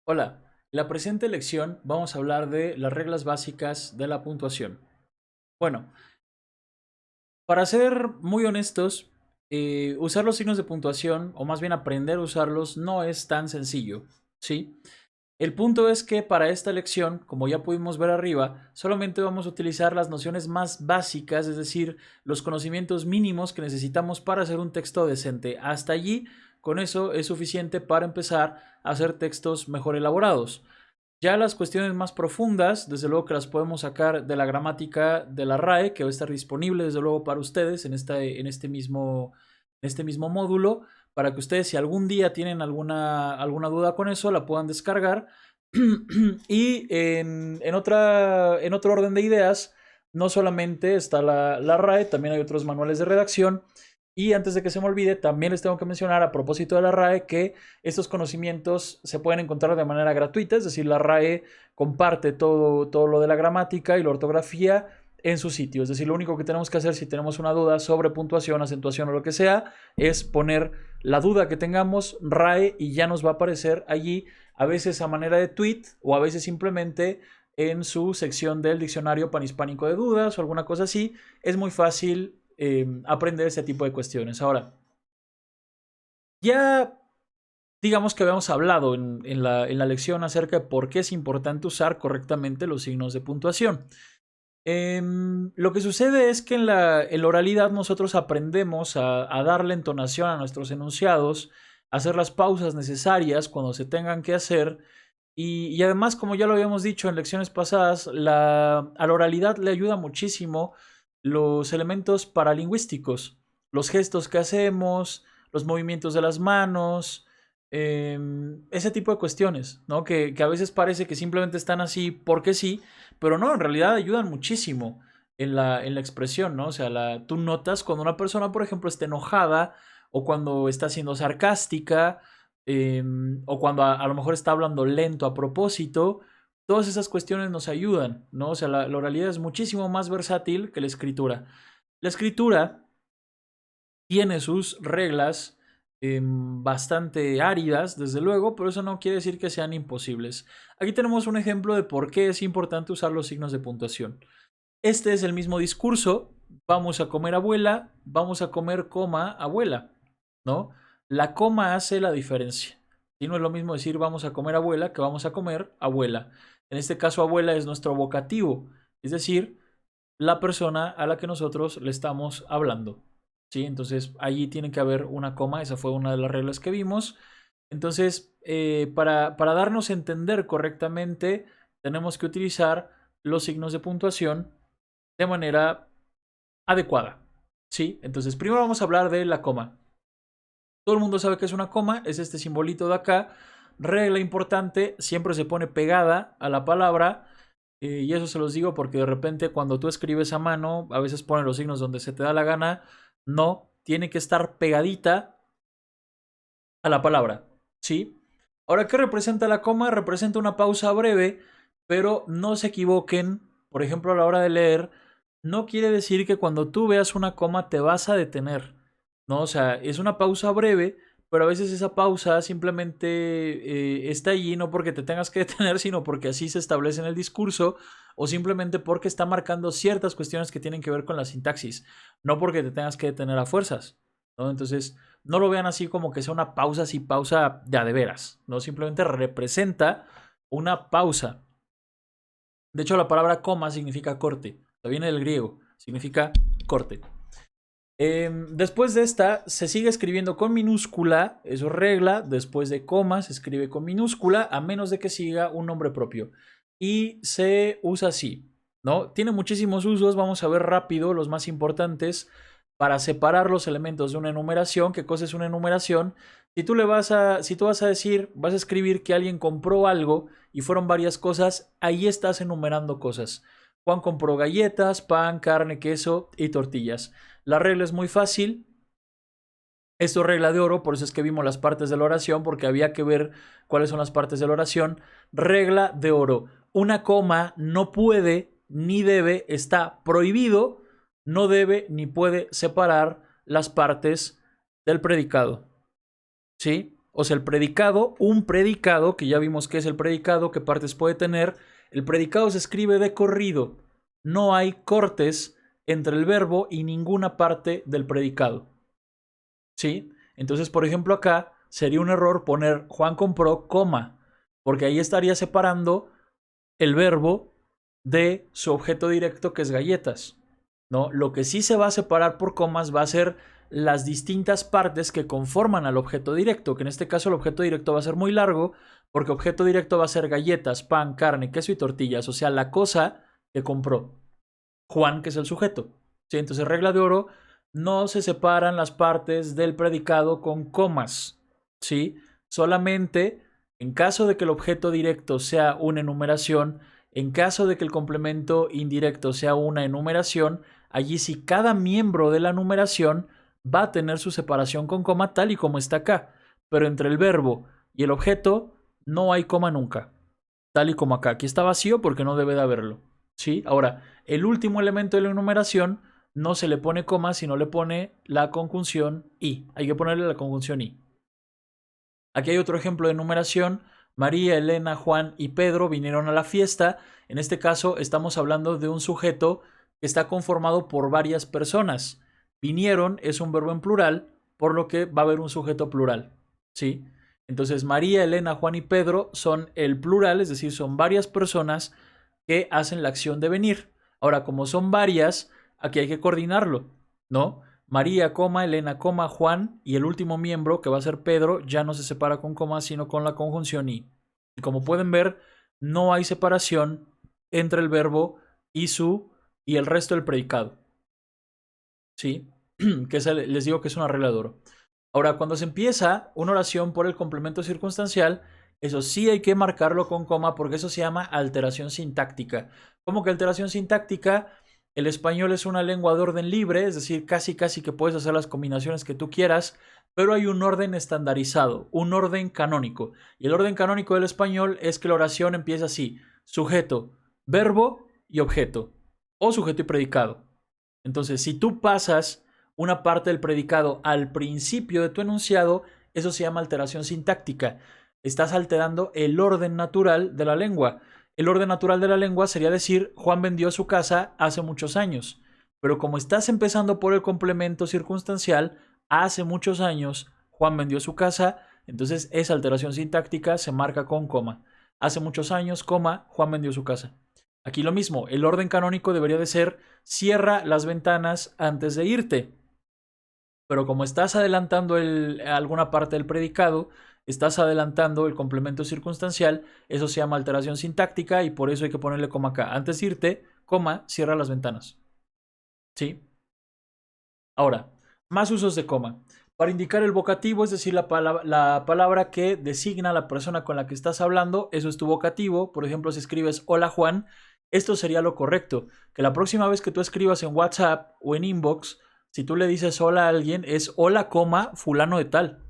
Hola, en la presente lección vamos a hablar de las reglas básicas de la puntuación. Bueno, para ser muy honestos, usar los signos de puntuación, o más bien aprender a usarlos, no es tan sencillo, ¿sí? El punto es que para esta lección, como ya pudimos ver arriba, solamente vamos a utilizar las nociones más básicas, es decir, los conocimientos mínimos que necesitamos para hacer un texto decente. Hasta allí, con eso es suficiente para empezar a hacer textos mejor elaborados. Ya las cuestiones más profundas, desde luego que las podemos sacar de la gramática de la RAE, que va a estar disponible desde luego para ustedes en este mismo módulo, para que ustedes si algún día tienen alguna duda con eso, la puedan descargar. Y en otro orden de ideas, no solamente está la RAE, también hay otros manuales de redacción. Y antes de que se me olvide, también les tengo que mencionar a propósito de la RAE que estos conocimientos se pueden encontrar de manera gratuita, es decir, la RAE comparte todo lo de la gramática y la ortografía en su sitio. Es decir, lo único que tenemos que hacer si tenemos una duda sobre puntuación, acentuación o lo que sea, es poner la duda que tengamos, RAE, y ya nos va a aparecer allí, a veces a manera de tweet o a veces simplemente en su sección del diccionario panhispánico de dudas o alguna cosa así. Es muy fácil aprender ese tipo de cuestiones. Ahora, ya digamos que habíamos hablado en la lección acerca de por qué es importante usar correctamente los signos de puntuación. Lo que sucede es que en la oralidad nosotros aprendemos a darle entonación a nuestros enunciados, a hacer las pausas necesarias cuando se tengan que hacer. Y además, como ya lo habíamos dicho en lecciones pasadas, a la oralidad le ayuda muchísimo los elementos paralingüísticos, los gestos que hacemos, los movimientos de las manos, ese tipo de cuestiones, ¿no? Que a veces parece que simplemente están así porque sí, pero no, en realidad ayudan muchísimo en la expresión, ¿no? O sea, tú notas cuando una persona, por ejemplo, está enojada o cuando está siendo sarcástica, o cuando a lo mejor está hablando lento a propósito. Todas esas cuestiones nos ayudan, ¿no? O sea, la oralidad es muchísimo más versátil que la escritura. La escritura tiene sus reglas bastante áridas, desde luego, pero eso no quiere decir que sean imposibles. Aquí tenemos un ejemplo de por qué es importante usar los signos de puntuación. Este es el mismo discurso: vamos a comer abuela, vamos a comer coma abuela, ¿no? La coma hace la diferencia. Y no es lo mismo decir vamos a comer abuela que vamos a comer abuela. En este caso, abuela es nuestro vocativo, es decir, la persona a la que nosotros le estamos hablando. ¿Sí? Entonces, allí tiene que haber una coma, esa fue una de las reglas que vimos. Entonces, para darnos a entender correctamente, tenemos que utilizar los signos de puntuación de manera adecuada. ¿Sí? Entonces, primero vamos a hablar de la coma. Todo el mundo sabe que es una coma, es este simbolito de acá. Regla importante: siempre se pone pegada a la palabra. Y eso se los digo porque de repente cuando tú escribes a mano, a veces ponen los signos donde se te da la gana. No, tiene que estar pegadita a la palabra. ¿Sí? Ahora, ¿qué representa la coma? Representa una pausa breve, pero no se equivoquen. Por ejemplo, a la hora de leer, no quiere decir que cuando tú veas una coma te vas a detener, ¿no? O sea, es una pausa breve, pero a veces esa pausa simplemente está allí no porque te tengas que detener, sino porque así se establece en el discurso, o simplemente porque está marcando ciertas cuestiones que tienen que ver con la sintaxis, no porque te tengas que detener a fuerzas, ¿no? Entonces, no lo vean así como que sea una pausa, así pausa de veras, ¿no? Simplemente representa una pausa. De hecho, la palabra coma significa corte, viene del griego, significa corte. Después de esta, se sigue escribiendo con minúscula, eso es regla. Después de coma, se escribe con minúscula, a menos de que siga un nombre propio. Y se usa así, ¿no? Tiene muchísimos usos, vamos a ver rápido los más importantes para separar los elementos de una enumeración. ¿Qué cosa es una enumeración? Si tú vas a decir, vas a escribir que alguien compró algo y fueron varias cosas, ahí estás enumerando cosas. Juan compró galletas, pan, carne, queso y tortillas. La regla es muy fácil. Esto es regla de oro, por eso es que vimos las partes de la oración, porque había que ver cuáles son las partes de la oración. Regla de oro: una coma no puede ni debe, está prohibido, no debe ni puede separar las partes del predicado. ¿Sí? O sea, el predicado, un predicado, que ya vimos qué es el predicado, qué partes puede tener. El predicado se escribe de corrido. No hay cortes entre el verbo y ninguna parte del predicado. ¿Sí? Entonces, por ejemplo, acá sería un error poner Juan compró, coma, porque ahí estaría separando el verbo de su objeto directo, que es galletas, ¿no? Lo que sí se va a separar por comas va a ser las distintas partes que conforman al objeto directo, que en este caso el objeto directo va a ser muy largo, porque objeto directo va a ser galletas, pan, carne, queso y tortillas, o sea, la cosa que compró Juan, que es el sujeto. ¿Sí? Entonces, regla de oro, no se separan las partes del predicado con comas, ¿sí? Solamente en caso de que el objeto directo sea una enumeración, en caso de que el complemento indirecto sea una enumeración, allí sí cada miembro de la numeración va a tener su separación con coma tal y como está acá. Pero entre el verbo y el objeto no hay coma nunca, tal y como acá. Aquí está vacío porque no debe de haberlo, ¿sí? Ahora, el último elemento de la enumeración no se le pone coma, sino le pone la conjunción y. Hay que ponerle la conjunción y. Aquí hay otro ejemplo de enumeración. María, Elena, Juan y Pedro vinieron a la fiesta. En este caso estamos hablando de un sujeto que está conformado por varias personas. Vinieron es un verbo en plural, por lo que va a haber un sujeto plural, ¿sí? Entonces María, Elena, Juan y Pedro son el plural, es decir, son varias personas que hacen la acción de venir. Ahora, como son varias, aquí hay que coordinarlo, ¿no? María, coma, Elena, coma, Juan, y el último miembro, que va a ser Pedro, ya no se separa con coma, sino con la conjunción y. Y como pueden ver, no hay separación entre el verbo y el resto del predicado. ¿Sí? Que les digo que es una regla de oro. Ahora, cuando se empieza una oración por el complemento circunstancial, eso sí hay que marcarlo con coma porque eso se llama alteración sintáctica. ¿Cómo que alteración sintáctica? El español es una lengua de orden libre, es decir, casi que puedes hacer las combinaciones que tú quieras, pero hay un orden estandarizado, un orden canónico. Y el orden canónico del español es que la oración empieza así: sujeto, verbo y objeto, o sujeto y predicado. Entonces, si tú pasas una parte del predicado al principio de tu enunciado, eso se llama alteración sintáctica. Estás alterando el orden natural de la lengua. El orden natural de la lengua sería decir, Juan vendió su casa hace muchos años. Pero como estás empezando por el complemento circunstancial, hace muchos años Juan vendió su casa, entonces esa alteración sintáctica se marca con coma. Hace muchos años, coma, Juan vendió su casa. Aquí lo mismo, el orden canónico debería de ser cierra las ventanas antes de irte. Pero como estás adelantando alguna parte del predicado, estás adelantando el complemento circunstancial, eso se llama alteración sintáctica y por eso hay que ponerle coma acá. Antes de irte, coma, cierra las ventanas. ¿Sí? Ahora, más usos de coma. Para indicar el vocativo, es decir, la palabra que designa a la persona con la que estás hablando, eso es tu vocativo. Por ejemplo, si escribes hola Juan, esto sería lo correcto. Que la próxima vez que tú escribas en WhatsApp o en inbox, si tú le dices hola a alguien, es hola, coma, fulano de tal.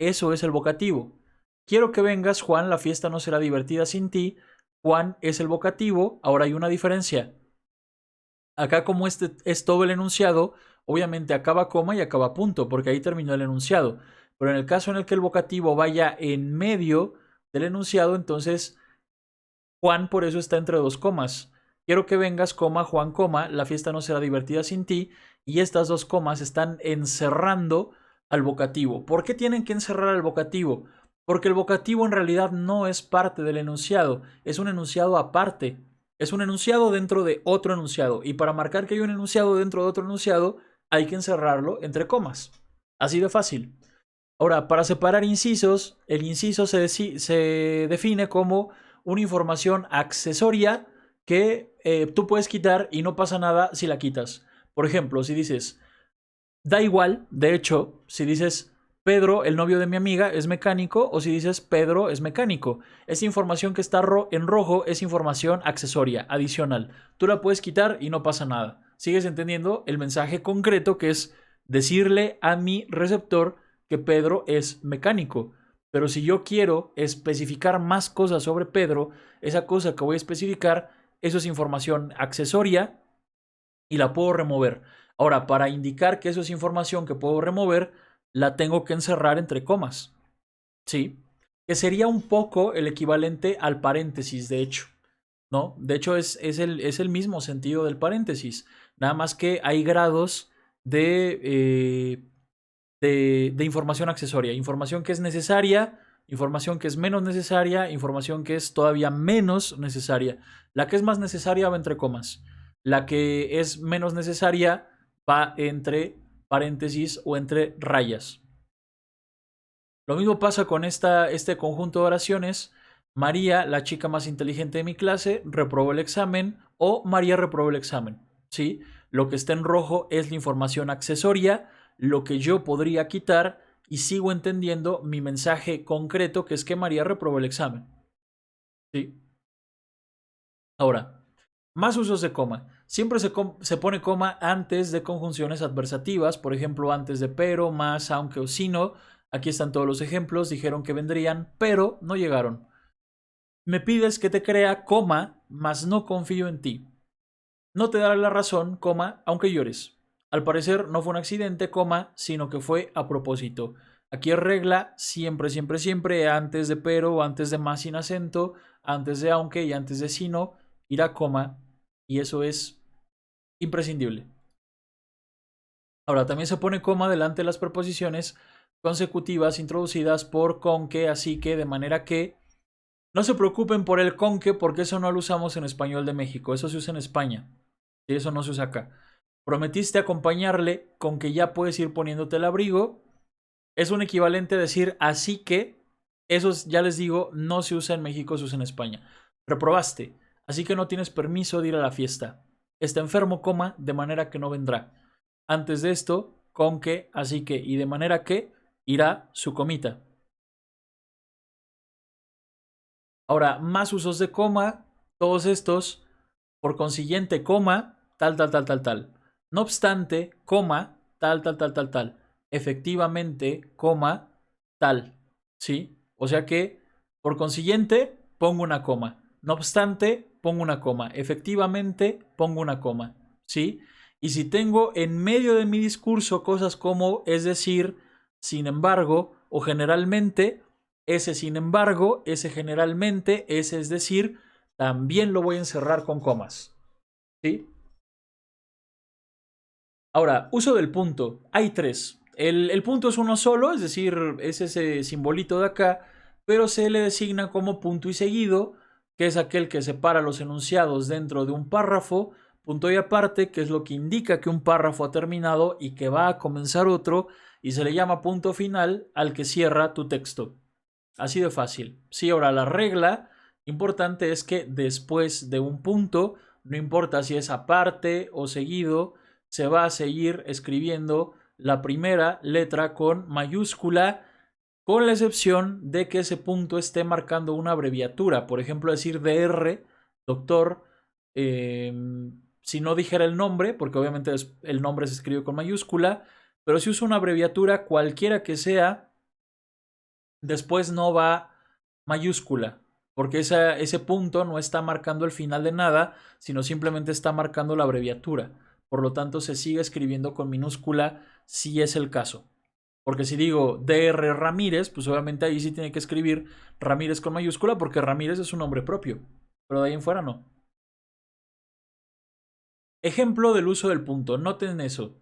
Eso es el vocativo. Quiero que vengas, Juan, la fiesta no será divertida sin ti. Juan es el vocativo. Ahora hay una diferencia. Acá, como este es todo el enunciado, obviamente acaba coma y acaba punto, porque ahí terminó el enunciado. Pero en el caso en el que el vocativo vaya en medio del enunciado, entonces Juan por eso está entre dos comas. Quiero que vengas, coma, Juan, coma, la fiesta no será divertida sin ti. Y estas dos comas están encerrando al vocativo. ¿Por qué tienen que encerrar al vocativo? Porque el vocativo en realidad no es parte del enunciado, es un enunciado aparte. Es un enunciado dentro de otro enunciado. Y para marcar que hay un enunciado dentro de otro enunciado, hay que encerrarlo entre comas. Así de fácil. Ahora, para separar incisos, el inciso se define como una información accesoria que tú puedes quitar y no pasa nada si la quitas. Por ejemplo, si dices, da igual, de hecho, si dices Pedro, el novio de mi amiga, es mecánico, o si dices Pedro es mecánico. Esa información que está en rojo es información accesoria, adicional. Tú la puedes quitar y no pasa nada. ¿Sigues entendiendo el mensaje concreto que es decirle a mi receptor que Pedro es mecánico? Pero si yo quiero especificar más cosas sobre Pedro, esa cosa que voy a especificar, eso es información accesoria y la puedo remover. Ahora, para indicar que eso es información que puedo remover, la tengo que encerrar entre comas. ¿sí? Que sería un poco el equivalente al paréntesis, de hecho, ¿no? De hecho, es el mismo sentido del paréntesis, nada más que hay grados de, de información accesoria, información que es necesaria, información que es menos necesaria, información que es todavía menos necesaria. La que es más necesaria va entre comas, la que es menos necesaria va entre paréntesis o entre rayas. Lo mismo pasa con este conjunto de oraciones. María, la chica más inteligente de mi clase, reprobó el examen o María reprobó el examen. ¿Sí? Lo que está en rojo es la información accesoria, lo que yo podría quitar y sigo entendiendo mi mensaje concreto, que es que María reprobó el examen. ¿Sí? Ahora, más usos de coma. Siempre se pone coma antes de conjunciones adversativas, por ejemplo, antes de pero, más, aunque o sino. Aquí están todos los ejemplos, dijeron que vendrían, pero no llegaron. Me pides que te crea, coma, mas no confío en ti. No te daré la razón, coma, aunque llores. Al parecer no fue un accidente, coma, sino que fue a propósito. Aquí es regla, siempre, siempre, siempre, antes de pero, antes de más sin acento, antes de aunque y antes de sino, irá coma, y eso es imprescindible. Ahora, también se pone coma delante de las preposiciones consecutivas introducidas por con que, así que, de manera que. No se preocupen por el con que, porque eso no lo usamos en español de México, eso se usa en España, y eso no se usa acá. Prometiste acompañarle con que ya puedes ir poniéndote el abrigo. Es un equivalente a decir así que. Eso ya les digo, no se usa en México, se usa en España. Reprobaste, así que no tienes permiso de ir a la fiesta. Está enfermo, coma, de manera que no vendrá. Antes de esto, con que, así que y de manera que irá su comita. Ahora, más usos de coma, todos estos, por consiguiente, coma, tal, tal, tal, tal, tal. No obstante, coma, tal, tal, tal, tal, tal. Efectivamente, coma, tal. ¿Sí? O sea que, por consiguiente, pongo una coma. No obstante, pongo una coma. Efectivamente, pongo una coma. ¿Sí? Y si tengo en medio de mi discurso cosas como, es decir, sin embargo, o generalmente, ese sin embargo, ese generalmente, ese es decir, también lo voy a encerrar con comas. ¿Sí? Ahora, uso del punto. Hay tres. El punto es uno solo, es decir, es ese simbolito de acá, pero se le designa como punto y seguido, que es aquel que separa los enunciados dentro de un párrafo, punto y aparte, que es lo que indica que un párrafo ha terminado y que va a comenzar otro, y se le llama punto final al que cierra tu texto. Así de fácil. Sí, ahora la regla importante es que después de un punto, no importa si es aparte o seguido, se va a seguir escribiendo la primera letra con mayúscula, con la excepción de que ese punto esté marcando una abreviatura. Por ejemplo, decir DR, doctor, eh, si no dijera el nombre, porque obviamente el nombre se escribe con mayúscula, pero si uso una abreviatura, cualquiera que sea, después no va mayúscula, porque ese punto no está marcando el final de nada, sino simplemente está marcando la abreviatura. Por lo tanto, se sigue escribiendo con minúscula si es el caso. Porque si digo DR Ramírez, pues obviamente ahí sí tiene que escribir Ramírez con mayúscula porque Ramírez es un nombre propio. Pero de ahí en fuera no. Ejemplo del uso del punto. Noten eso.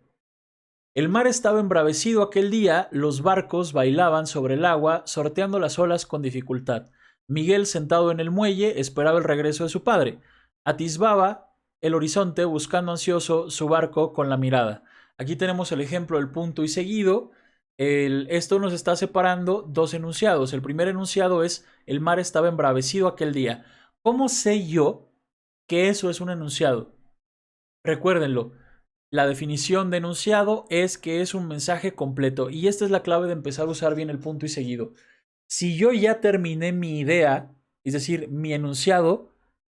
El mar estaba embravecido aquel día, los barcos bailaban sobre el agua, sorteando las olas con dificultad. Miguel, sentado en el muelle, esperaba el regreso de su padre. Atisbaba el horizonte buscando ansioso su barco con la mirada. Aquí tenemos el ejemplo del punto y seguido. Esto nos está separando dos enunciados. El primer enunciado es el mar estaba embravecido aquel día. ¿Cómo sé yo que eso es un enunciado? Recuérdenlo. La definición de enunciado es que es un mensaje completo y esta es la clave de empezar a usar bien el punto y seguido. Si yo ya terminé mi idea, es decir, mi enunciado,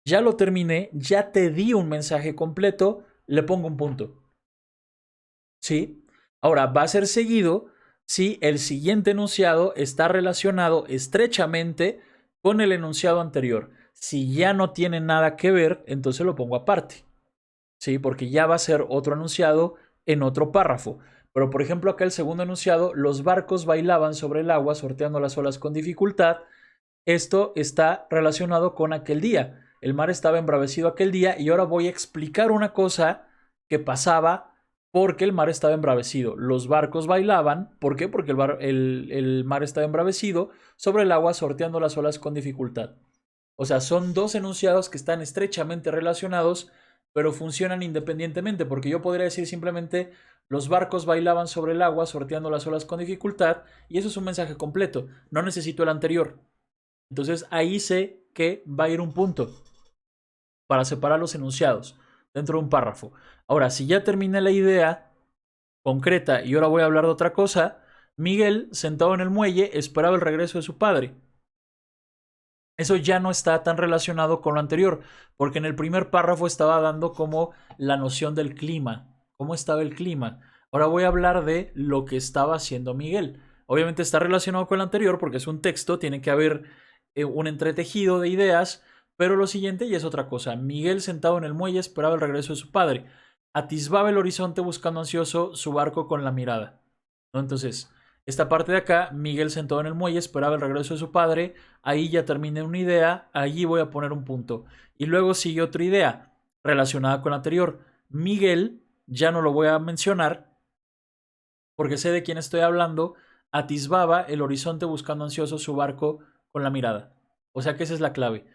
ya lo terminé, ya te di un mensaje completo, le pongo un punto. ¿Sí? Ahora va a ser seguido si el siguiente enunciado está relacionado estrechamente con el enunciado anterior. Si ya no tiene nada que ver, entonces lo pongo aparte. ¿Sí? Porque ya va a ser otro enunciado en otro párrafo. Pero por ejemplo acá el segundo enunciado, los barcos bailaban sobre el agua sorteando las olas con dificultad. Esto está relacionado con aquel día. El mar estaba embravecido aquel día y ahora voy a explicar una cosa que pasaba porque el mar estaba embravecido. Los barcos bailaban. ¿Por qué? Porque el mar estaba embravecido sobre el agua sorteando las olas con dificultad. O sea, son dos enunciados que están estrechamente relacionados, pero funcionan independientemente, porque yo podría decir simplemente los barcos bailaban sobre el agua sorteando las olas con dificultad, y eso es un mensaje completo. No necesito el anterior. Entonces ahí sé que va a ir un punto para separar los enunciados dentro de un párrafo. Ahora, si ya terminé la idea concreta y ahora voy a hablar de otra cosa, Miguel, sentado en el muelle, esperaba el regreso de su padre. Eso ya no está tan relacionado con lo anterior, porque en el primer párrafo estaba dando como la noción del clima, cómo estaba el clima. Ahora voy a hablar de lo que estaba haciendo Miguel. Obviamente está relacionado con el anterior porque es un texto, tiene que haber un entretejido de ideas, pero lo siguiente ya es otra cosa. Miguel sentado en el muelle esperaba el regreso de su padre. Atisbaba el horizonte buscando ansioso su barco con la mirada. ¿No? Entonces, esta parte de acá, Miguel sentado en el muelle esperaba el regreso de su padre. Ahí ya terminé una idea, allí voy a poner un punto. Y luego sigue otra idea relacionada con la anterior. Miguel, ya no lo voy a mencionar porque sé de quién estoy hablando, atisbaba el horizonte buscando ansioso su barco con la mirada. O sea que esa es la clave.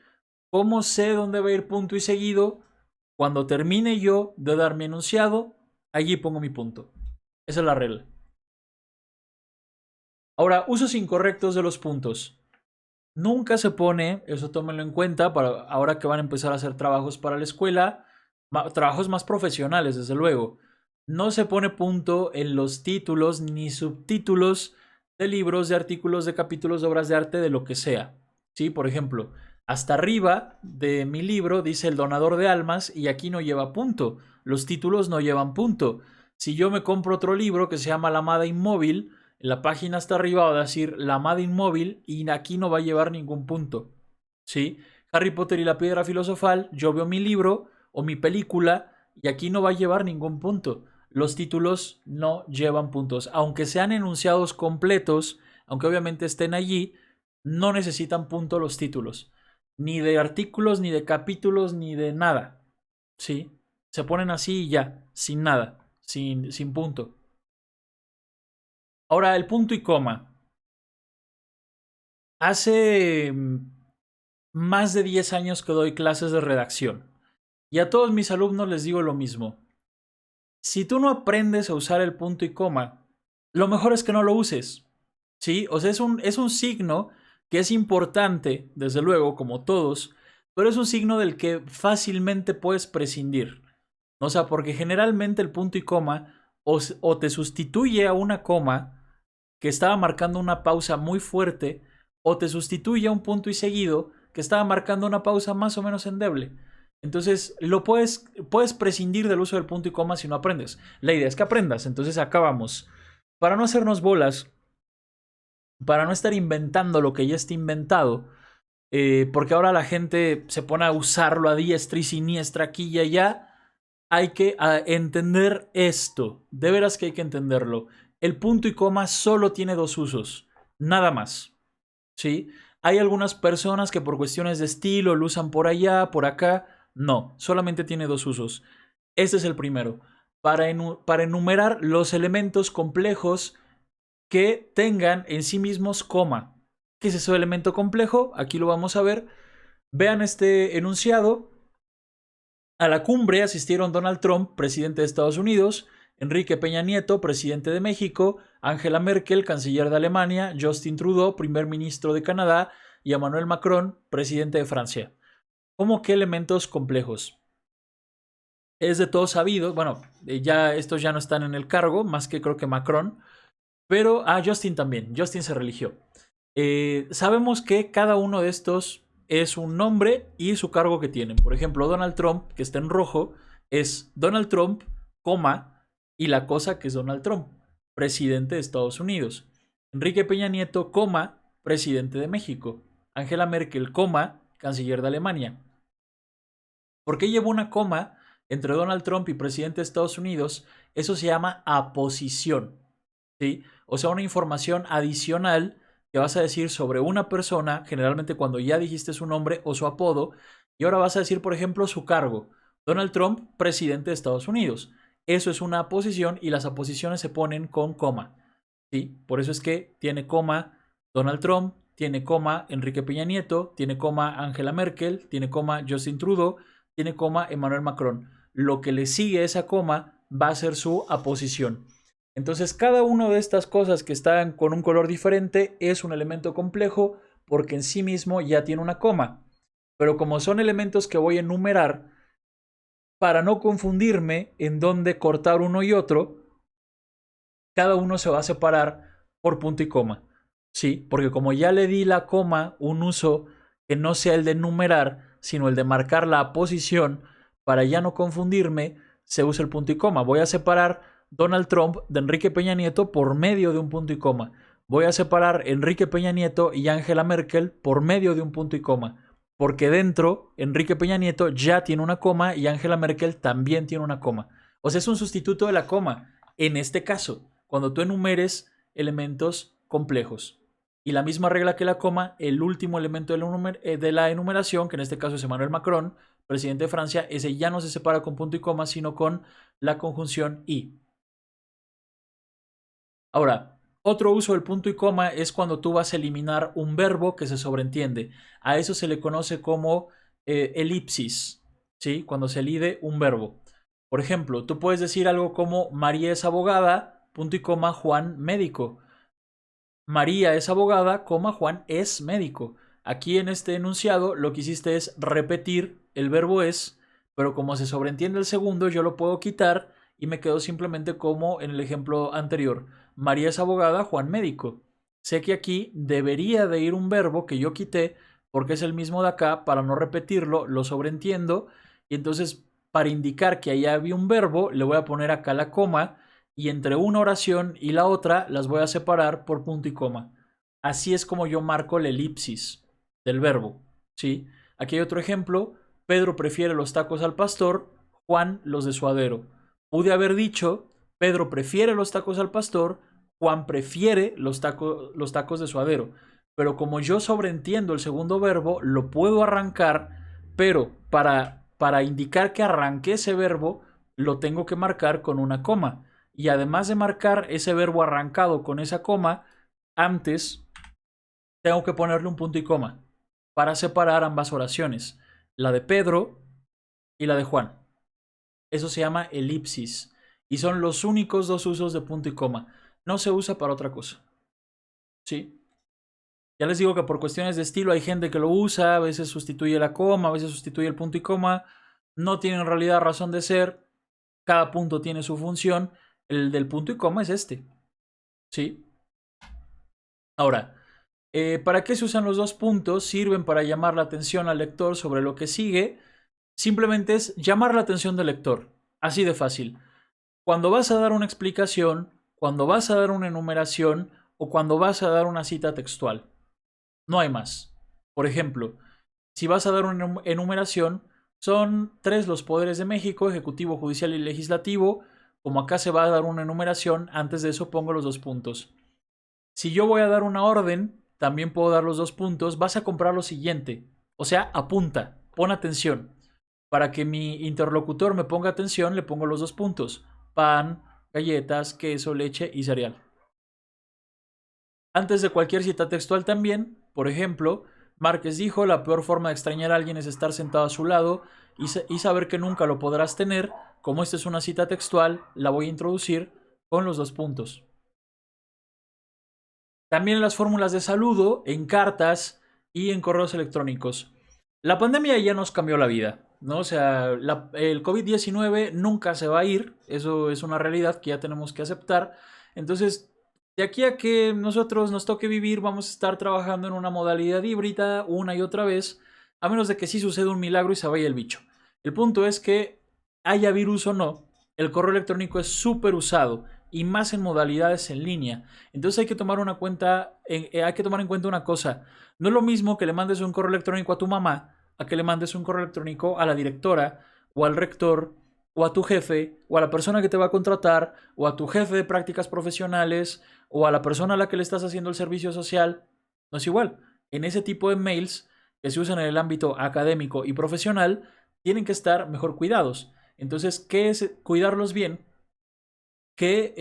¿Cómo sé dónde va a ir punto y seguido? Cuando termine yo de dar mi enunciado, allí pongo mi punto. Esa es la regla. Ahora, usos incorrectos de los puntos. Nunca se pone, eso tómenlo en cuenta, para ahora que van a empezar a hacer trabajos para la escuela, trabajos más profesionales, desde luego. No se pone punto en los títulos ni subtítulos de libros, de artículos, de capítulos, de obras de arte, de lo que sea. ¿Sí? Por ejemplo, hasta arriba de mi libro dice el donador de almas y aquí no lleva punto. Los títulos no llevan punto. Si yo me compro otro libro que se llama La Amada Inmóvil, en la página hasta arriba va a decir La Amada Inmóvil y aquí no va a llevar ningún punto. ¿Sí? Harry Potter y la Piedra Filosofal, yo veo mi libro o mi película y aquí no va a llevar ningún punto. Los títulos no llevan puntos. Aunque sean enunciados completos, aunque obviamente estén allí, no necesitan punto los títulos. Ni de artículos, ni de capítulos, ni de nada. ¿Sí? Se ponen así y ya, sin nada, sin punto. Ahora, el punto y coma. Hace más de 10 años que doy clases de redacción. Y a todos mis alumnos les digo lo mismo. Si tú no aprendes a usar el punto y coma, lo mejor es que no lo uses. ¿Sí? O sea, es un signo que es importante, desde luego, como todos, pero es un signo del que fácilmente puedes prescindir. O sea, porque generalmente el punto y coma o te sustituye a una coma que estaba marcando una pausa muy fuerte, o te sustituye a un punto y seguido que estaba marcando una pausa más o menos endeble. Entonces, puedes prescindir del uso del punto y coma si no aprendes. La idea es que aprendas. Entonces, acabamos. Para no hacernos bolas, para no estar inventando lo que ya está inventado, porque ahora la gente se pone a usarlo a diestra y siniestra aquí y allá, hay que entender esto. De veras que hay que entenderlo. El punto y coma solo tiene dos usos, nada más. ¿Sí? Hay algunas personas que por cuestiones de estilo lo usan por allá, por acá. No, solamente tiene dos usos. Este es el primero. Para enumerar los elementos complejos que tengan en sí mismos coma. ¿Qué es ese elemento complejo? Aquí lo vamos a ver. Vean este enunciado. A la cumbre asistieron Donald Trump, presidente de Estados Unidos, Enrique Peña Nieto, presidente de México, Angela Merkel, canciller de Alemania, Justin Trudeau, primer ministro de Canadá, y Emmanuel Macron, presidente de Francia. ¿Cómo qué elementos complejos? Es de todo sabido, bueno, ya estos ya no están en el cargo, más que creo que Macron, pero Justin también, Justin se religió. Sabemos que cada uno de estos es un nombre y su cargo que tienen. Por ejemplo, Donald Trump, que está en rojo, es Donald Trump, coma, y la cosa que es Donald Trump, presidente de Estados Unidos. Enrique Peña Nieto, coma, presidente de México. Angela Merkel, coma, canciller de Alemania. ¿Por qué llevo una coma entre Donald Trump y presidente de Estados Unidos, eso se llama aposición, ¿sí? O sea, una información adicional que vas a decir sobre una persona, generalmente cuando ya dijiste su nombre o su apodo, y ahora vas a decir, por ejemplo, su cargo. Donald Trump, presidente de Estados Unidos. Eso es una aposición y las aposiciones se ponen con coma, ¿sí? Por eso es que tiene coma Donald Trump, tiene coma Enrique Peña Nieto, tiene coma Angela Merkel, tiene coma Justin Trudeau, tiene coma Emmanuel Macron. Lo que le sigue a esa coma va a ser su aposición. Entonces, cada una de estas cosas que están con un color diferente es un elemento complejo porque en sí mismo ya tiene una coma. Pero como son elementos que voy a enumerar, para no confundirme en dónde cortar uno y otro, cada uno se va a separar por punto y coma. Sí, porque como ya le di la coma un uso que no sea el de numerar, sino el de marcar la posición, para ya no confundirme, se usa el punto y coma. Voy a separar Donald Trump de Enrique Peña Nieto por medio de un punto y coma. Voy a separar Enrique Peña Nieto y Angela Merkel por medio de un punto y coma. Porque dentro, Enrique Peña Nieto ya tiene una coma y Angela Merkel también tiene una coma. O sea, es un sustituto de la coma. En este caso, cuando tú enumeres elementos complejos. Y la misma regla que la coma, el último elemento de la enumeración, que en este caso es Emmanuel Macron, presidente de Francia, ese ya no se separa con punto y coma, sino con la conjunción y. Ahora, otro uso del punto y coma es cuando tú vas a eliminar un verbo que se sobreentiende. A eso se le conoce como elipsis, ¿sí? Cuando se elide un verbo. Por ejemplo, tú puedes decir algo como María es abogada, punto y coma, Juan médico. María es abogada, coma, Juan es médico. Aquí en este enunciado lo que hiciste es repetir el verbo es, pero como se sobreentiende el segundo, yo lo puedo quitar y me quedo simplemente como en el ejemplo anterior. María es abogada, Juan médico. Sé que aquí debería de ir un verbo que yo quité porque es el mismo de acá, para no repetirlo, lo sobreentiendo y entonces para indicar que allá había un verbo, le voy a poner acá la coma y entre una oración y la otra las voy a separar por punto y coma. Así es como yo marco la elipsis del verbo, ¿sí? Aquí hay otro ejemplo. Pedro prefiere los tacos al pastor, Juan los de suadero. Pude haber dicho, Pedro prefiere los tacos al pastor, Juan prefiere los tacos de suadero. Pero como yo sobreentiendo el segundo verbo, lo puedo arrancar, pero para indicar que arranqué ese verbo, lo tengo que marcar con una coma. Y además de marcar ese verbo arrancado con esa coma, antes tengo que ponerle un punto y coma para separar ambas oraciones, la de Pedro y la de Juan. Eso se llama elipsis y son los únicos dos usos de punto y coma. No se usa para otra cosa. ¿Sí? Ya les digo que por cuestiones de estilo hay gente que lo usa, a veces sustituye la coma, a veces sustituye el punto y coma. No tiene en realidad razón de ser. Cada punto tiene su función. El del punto y coma es este. ¿Sí? Ahora, ¿para qué se usan los dos puntos? Sirven para llamar la atención al lector sobre lo que sigue. Simplemente es llamar la atención del lector. Así de fácil. Cuando vas a dar una explicación, cuando vas a dar una enumeración o cuando vas a dar una cita textual. No hay más. Por ejemplo, si vas a dar una enumeración, son 3 los poderes de México, ejecutivo, judicial y legislativo. Como acá se va a dar una enumeración, antes de eso pongo los dos puntos. Si yo voy a dar una orden, también puedo dar los dos puntos. Vas a comprar lo siguiente. O sea, apunta, pon atención. Para que mi interlocutor me ponga atención, le pongo los dos puntos. Pan, galletas, queso, leche y cereal. Antes de cualquier cita textual también, por ejemplo, Márquez dijo, la peor forma de extrañar a alguien es estar sentado a su lado y saber que nunca lo podrás tener. Como esta es una cita textual, la voy a introducir con los dos puntos. También en las fórmulas de saludo, en cartas y en correos electrónicos. La pandemia ya nos cambió la vida, ¿no? O sea, el COVID-19 nunca se va a ir, eso es una realidad que ya tenemos que aceptar. Entonces, de aquí a que nosotros nos toque vivir, vamos a estar trabajando en una modalidad híbrida una y otra vez, a menos de que sí suceda un milagro y se vaya el bicho. El punto es que, haya virus o no, el correo electrónico es súper usado y más en modalidades en línea. Entonces hay que tomar en cuenta una cosa. No es lo mismo que le mandes un correo electrónico a tu mamá a que le mandes un correo electrónico a la directora o al rector o a tu jefe, o a la persona que te va a contratar, o a tu jefe de prácticas profesionales, o a la persona a la que le estás haciendo el servicio social. No es igual. En ese tipo de mails que se usan en el ámbito académico y profesional, tienen que estar mejor cuidados. Entonces, ¿qué es cuidarlos bien? Que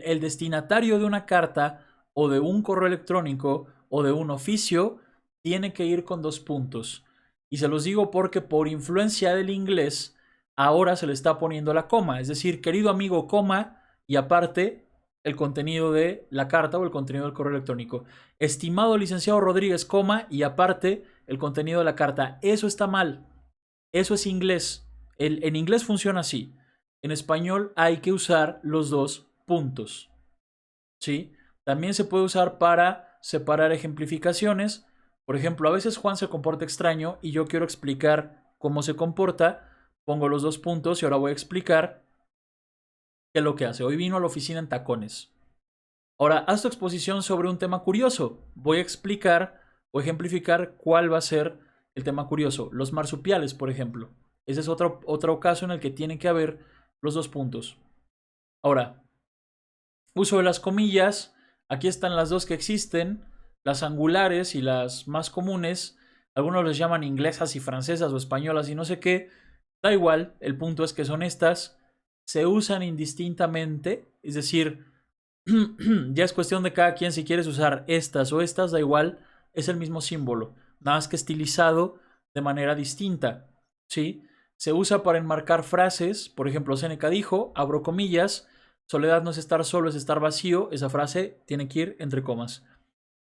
el destinatario de una carta o de un correo electrónico o de un oficio tiene que ir con 2 puntos. Y se los digo porque por influencia del inglés ahora se le está poniendo la coma. Es decir, querido amigo, coma y aparte el contenido de la carta o el contenido del correo electrónico. Estimado licenciado Rodríguez, coma y aparte el contenido de la carta. Eso está mal. Eso es inglés. En inglés funciona así. En español hay que usar los 2 puntos. ¿Sí? También se puede usar para separar ejemplificaciones. Por ejemplo, a veces Juan se comporta extraño y yo quiero explicar cómo se comporta. Pongo los 2 puntos y ahora voy a explicar qué es lo que hace. Hoy vino a la oficina en tacones. Ahora, haz tu exposición sobre un tema curioso. Voy a explicar o ejemplificar cuál va a ser el tema curioso. Los marsupiales, por ejemplo. Ese es otro caso en el que tienen que haber los 2 puntos. Ahora, uso de las comillas. Aquí están las dos que existen, las angulares y las más comunes. Algunos les llaman inglesas y francesas o españolas y no sé qué. Da igual, el punto es que son estas. Se usan indistintamente, es decir, ya es cuestión de cada quien si quieres usar estas o estas, da igual, es el mismo símbolo, nada más que estilizado de manera distinta, ¿sí? Se usa para enmarcar frases, por ejemplo, Séneca dijo, abro comillas, soledad no es estar solo, es estar vacío, esa frase tiene que ir entre comas.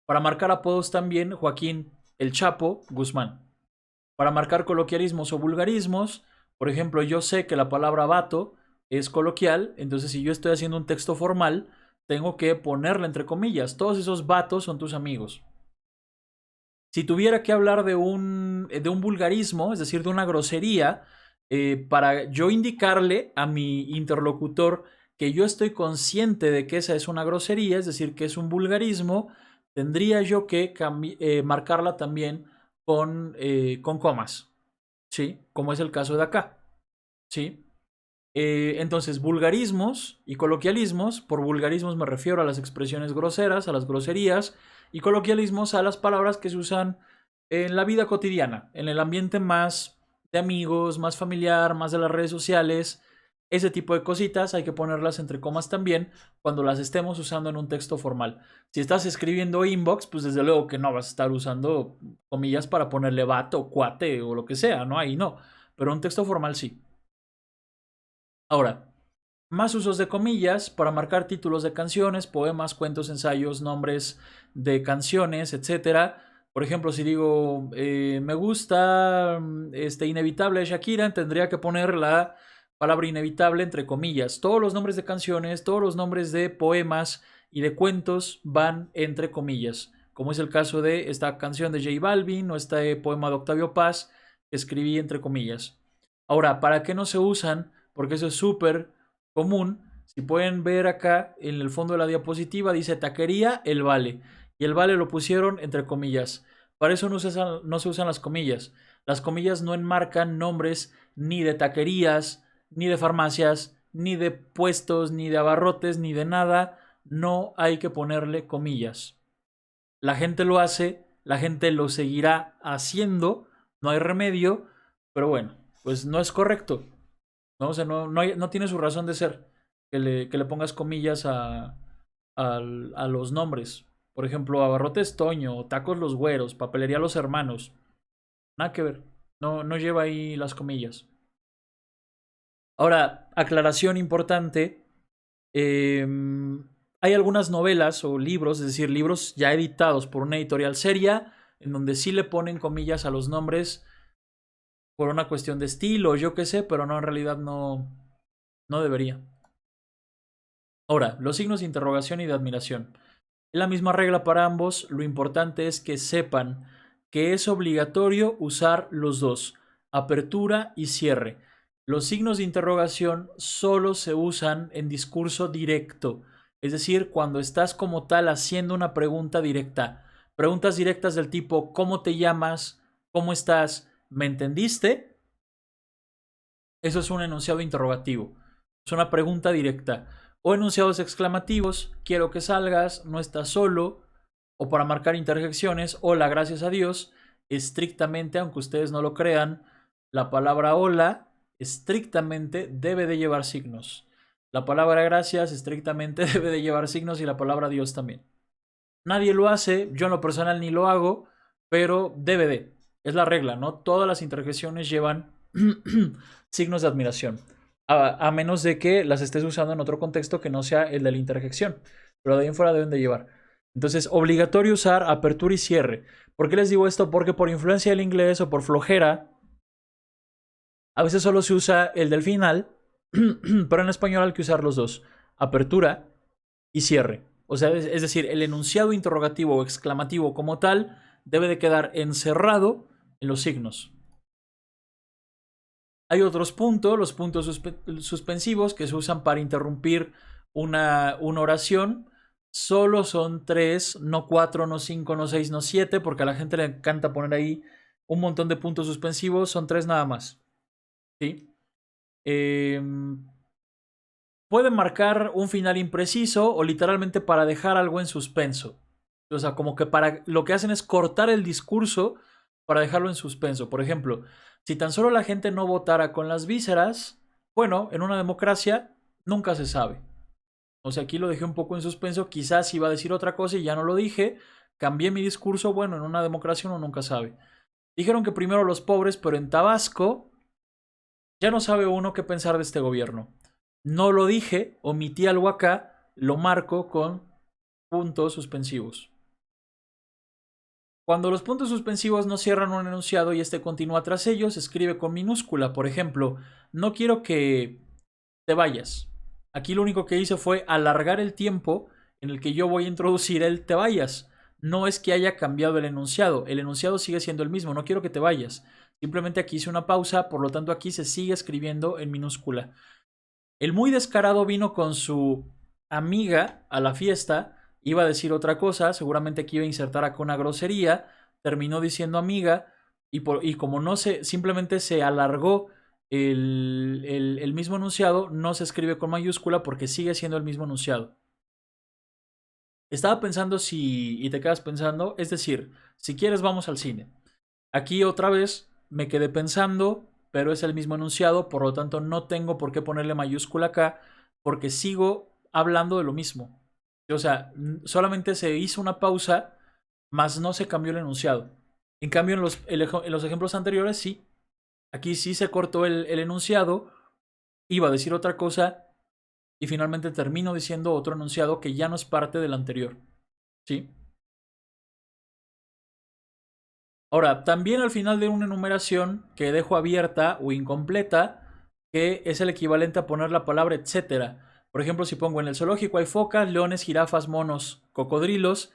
Para marcar apodos también, Joaquín El Chapo Guzmán. Para marcar coloquialismos o vulgarismos, por ejemplo, yo sé que la palabra vato es coloquial, entonces si yo estoy haciendo un texto formal, tengo que ponerle entre comillas. Todos esos vatos son tus amigos. Si tuviera que hablar de un vulgarismo, es decir, de una grosería, para yo indicarle a mi interlocutor que yo estoy consciente de que esa es una grosería, es decir, que es un vulgarismo, tendría yo que marcarla también con comas, ¿sí? Como es el caso de acá, ¿sí? Entonces, vulgarismos y coloquialismos, por vulgarismos me refiero a las expresiones groseras, a las groserías, y coloquialismos a las palabras que se usan en la vida cotidiana, en el ambiente más de amigos, más familiar, más de las redes sociales, ese tipo de cositas hay que ponerlas entre comas también cuando las estemos usando en un texto formal. Si estás escribiendo inbox, pues desde luego que no vas a estar usando comillas para ponerle vato, cuate o lo que sea, ¿no? Ahí no, pero un texto formal sí. Ahora, más usos de comillas para marcar títulos de canciones, poemas, cuentos, ensayos, nombres de canciones, etcétera. Por ejemplo, si digo me gusta Inevitable de Shakira, tendría que poner la palabra inevitable entre comillas. Todos los nombres de canciones, todos los nombres de poemas y de cuentos van entre comillas, como es el caso de esta canción de J Balvin o este poema de Octavio Paz que escribí entre comillas. Ahora, ¿para qué no se usan? Porque eso es súper común. Si pueden ver acá en el fondo de la diapositiva dice taquería El Vale. Y el Vale lo pusieron entre comillas. Para eso no se usan las comillas. Las comillas no enmarcan nombres ni de taquerías, ni de farmacias, ni de puestos, ni de abarrotes, ni de nada. No hay que ponerle comillas. La gente lo hace, la gente lo seguirá haciendo, no hay remedio, pero bueno, pues no es correcto. ¿No? O sea, no tiene su razón de ser que le pongas comillas a los nombres. Por ejemplo, Abarrotes Toño, Tacos Los Güeros, Papelería Los Hermanos. Nada que ver. No lleva ahí las comillas. Ahora, aclaración importante. Hay algunas novelas o libros, es decir, libros ya editados por una editorial seria, en donde sí le ponen comillas a los nombres por una cuestión de estilo, yo qué sé, pero no, en realidad no debería. Ahora, los signos de interrogación y de admiración. Es la misma regla para ambos, lo importante es que sepan que es obligatorio usar los dos, apertura y cierre. Los signos de interrogación solo se usan en discurso directo, es decir, cuando estás como tal haciendo una pregunta directa. Preguntas directas del tipo ¿cómo te llamas? ¿Cómo estás? ¿Me entendiste? Eso es un enunciado interrogativo. Es una pregunta directa. O enunciados exclamativos, quiero que salgas, no estás solo, o para marcar interjecciones, hola, gracias a Dios. Estrictamente, aunque ustedes no lo crean, la palabra hola estrictamente debe de llevar signos. La palabra gracias estrictamente debe de llevar signos y la palabra Dios también. Nadie lo hace, yo en lo personal ni lo hago, pero debe de. Es la regla, ¿no? Todas las interjecciones llevan signos de admiración. A menos de que las estés usando en otro contexto que no sea el de la interjección. Pero de ahí en fuera deben de llevar. Entonces, obligatorio usar apertura y cierre. ¿Por qué les digo esto? Porque por influencia del inglés o por flojera, a veces solo se usa el del final, pero en español hay que usar los dos. Apertura y cierre. O sea, es decir, el enunciado interrogativo o exclamativo como tal debe de quedar encerrado en los signos. Hay otros puntos, los puntos suspensivos que se usan para interrumpir una oración. Solo son 3, no 4, no 5, no 6, no 7, porque a la gente le encanta poner ahí un montón de puntos suspensivos. Son 3 nada más. ¿Sí? Pueden marcar un final impreciso o literalmente para dejar algo en suspenso. O sea, como que para lo que hacen es cortar el discurso para dejarlo en suspenso. Por ejemplo, si tan solo la gente no votara con las vísceras, bueno, en una democracia nunca se sabe. O sea, aquí lo dejé un poco en suspenso, quizás iba a decir otra cosa y ya no lo dije, cambié mi discurso, bueno, en una democracia uno nunca sabe. Dijeron que primero los pobres, pero en Tabasco ya no sabe uno qué pensar de este gobierno. No lo dije, omití algo acá, lo marco con puntos suspensivos. Cuando los puntos suspensivos no cierran un enunciado y este continúa tras ellos, se escribe con minúscula. Por ejemplo, no quiero que te vayas. Aquí lo único que hice fue alargar el tiempo en el que yo voy a introducir el te vayas. No es que haya cambiado el enunciado sigue siendo el mismo, no quiero que te vayas. Simplemente aquí hice una pausa, por lo tanto aquí se sigue escribiendo en minúscula. El muy descarado vino con su amiga a la fiesta, iba a decir otra cosa, seguramente aquí iba a insertar acá una grosería, terminó diciendo amiga y como no se, simplemente se alargó el mismo enunciado, no se escribe con mayúscula porque sigue siendo el mismo enunciado. Estaba pensando si, y te quedas pensando, es decir, si quieres vamos al cine. Aquí otra vez me quedé pensando, pero es el mismo enunciado, por lo tanto no tengo por qué ponerle mayúscula acá, porque sigo hablando de lo mismo. O sea, solamente se hizo una pausa, más no se cambió el enunciado. En cambio, en los ejemplos anteriores sí. Aquí sí se cortó el enunciado, iba a decir otra cosa y finalmente termino diciendo otro enunciado que ya no es parte del anterior. ¿Sí? Ahora, también al final de una enumeración que dejo abierta o incompleta, que es el equivalente a poner la palabra etcétera. Por ejemplo, si pongo en el zoológico hay focas, leones, jirafas, monos, cocodrilos.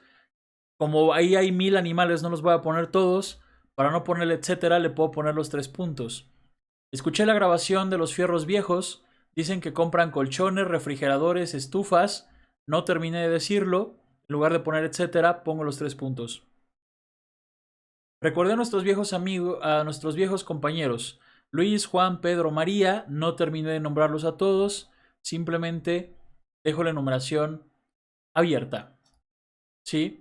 Como ahí hay 1000 animales, no los voy a poner todos. Para no ponerle etcétera, le puedo poner los 3 puntos. Escuché la grabación de los fierros viejos. Dicen que compran colchones, refrigeradores, estufas. No terminé de decirlo. En lugar de poner etcétera, pongo los 3 puntos. Recordé a nuestros viejos amigos, a nuestros viejos compañeros. Luis, Juan, Pedro, María. No terminé de nombrarlos a todos. Simplemente dejo la enumeración abierta. ¿Sí?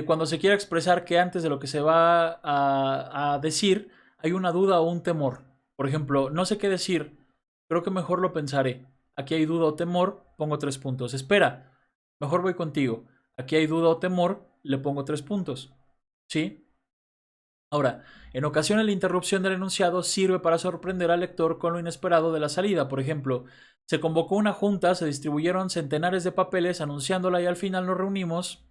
Cuando se quiera expresar que antes de lo que se va a decir hay una duda o un temor. Por ejemplo, no sé qué decir. Creo que mejor lo pensaré. Aquí hay duda o temor, pongo 3 puntos. Espera, mejor voy contigo. Aquí hay duda o temor, le pongo 3 puntos. ¿Sí? Ahora, en ocasiones la interrupción del enunciado sirve para sorprender al lector con lo inesperado de la salida. Por ejemplo, se convocó una junta, se distribuyeron centenares de papeles anunciándola y al final nos reunimos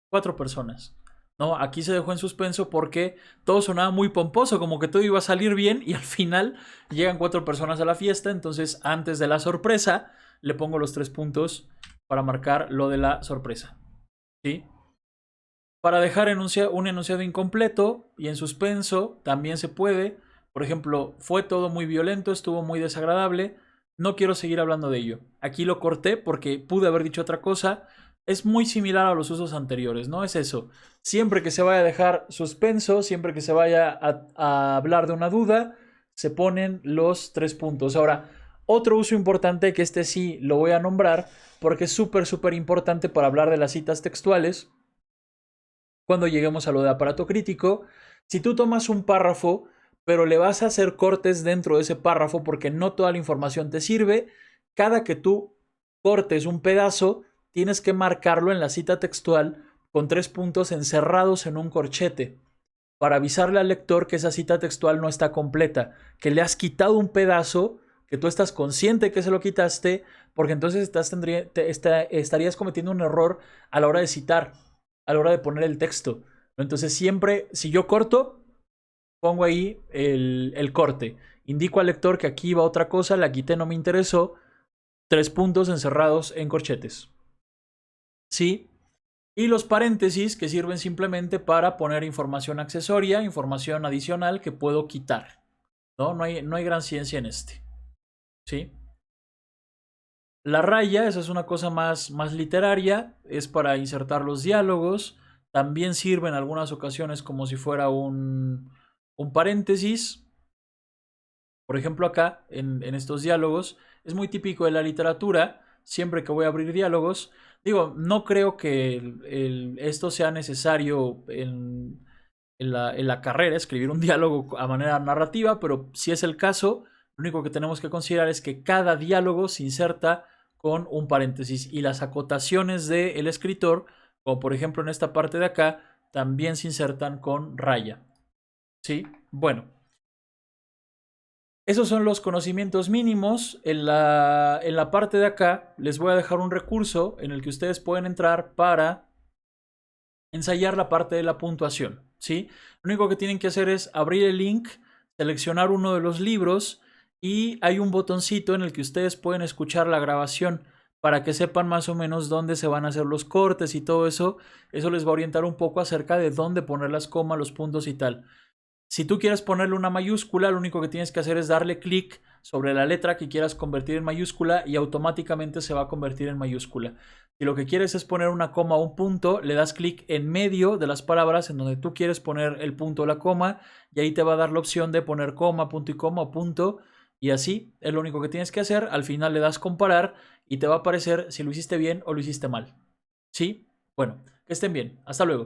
4 personas. No, aquí se dejó en suspenso porque todo sonaba muy pomposo, como que todo iba a salir bien y al final llegan 4 personas a la fiesta. Entonces, antes de la sorpresa, le pongo los 3 puntos para marcar lo de la sorpresa. ¿Sí? Para dejar un enunciado incompleto y en suspenso también se puede. Por ejemplo, fue todo muy violento, estuvo muy desagradable. No quiero seguir hablando de ello. Aquí lo corté porque pude haber dicho otra cosa. Es muy similar a los usos anteriores, ¿no? Es eso. Siempre que se vaya a dejar suspenso, siempre que se vaya a hablar de una duda, se ponen los 3 puntos. Ahora, otro uso importante, que este sí lo voy a nombrar, porque es súper importante para hablar de las citas textuales. Cuando lleguemos a lo de aparato crítico, si tú tomas un párrafo, pero le vas a hacer cortes dentro de ese párrafo porque no toda la información te sirve, cada que tú cortes un pedazo, tienes que marcarlo en la cita textual con 3 puntos encerrados en un corchete para avisarle al lector que esa cita textual no está completa, que le has quitado un pedazo, que tú estás consciente que se lo quitaste, porque entonces estarías cometiendo un error a la hora de citar, a la hora de poner el texto. Entonces siempre, si yo corto, pongo ahí el corte. Indico al lector que aquí va otra cosa, la quité, no me interesó. 3 puntos encerrados en corchetes. ¿Sí? Y los paréntesis, que sirven simplemente para poner información accesoria, información adicional que puedo quitar. No hay gran ciencia en este. ¿Sí? La raya, esa es una cosa más literaria, es para insertar los diálogos. También sirve en algunas ocasiones como si fuera un paréntesis. Por ejemplo, acá, en estos diálogos, es muy típico de la literatura, siempre que voy a abrir diálogos, digo, no creo que esto sea necesario en la carrera, escribir un diálogo a manera narrativa, pero si es el caso, lo único que tenemos que considerar es que cada diálogo se inserta con un paréntesis y las acotaciones del escritor, como por ejemplo en esta parte de acá, también se insertan con raya. ¿Sí? Bueno. Esos son los conocimientos mínimos. En la parte de acá les voy a dejar un recurso en el que ustedes pueden entrar para ensayar la parte de la puntuación, ¿sí? Lo único que tienen que hacer es abrir el link, seleccionar uno de los libros y hay un botoncito en el que ustedes pueden escuchar la grabación para que sepan más o menos dónde se van a hacer los cortes y todo eso. Eso les va a orientar un poco acerca de dónde poner las comas, los puntos y tal. Si tú quieres ponerle una mayúscula, lo único que tienes que hacer es darle clic sobre la letra que quieras convertir en mayúscula y automáticamente se va a convertir en mayúscula. Si lo que quieres es poner una coma o un punto, le das clic en medio de las palabras en donde tú quieres poner el punto o la coma y ahí te va a dar la opción de poner coma, punto y coma o punto y así es lo único que tienes que hacer. Al final le das comparar y te va a aparecer si lo hiciste bien o lo hiciste mal. ¿Sí? Bueno, que estén bien. Hasta luego.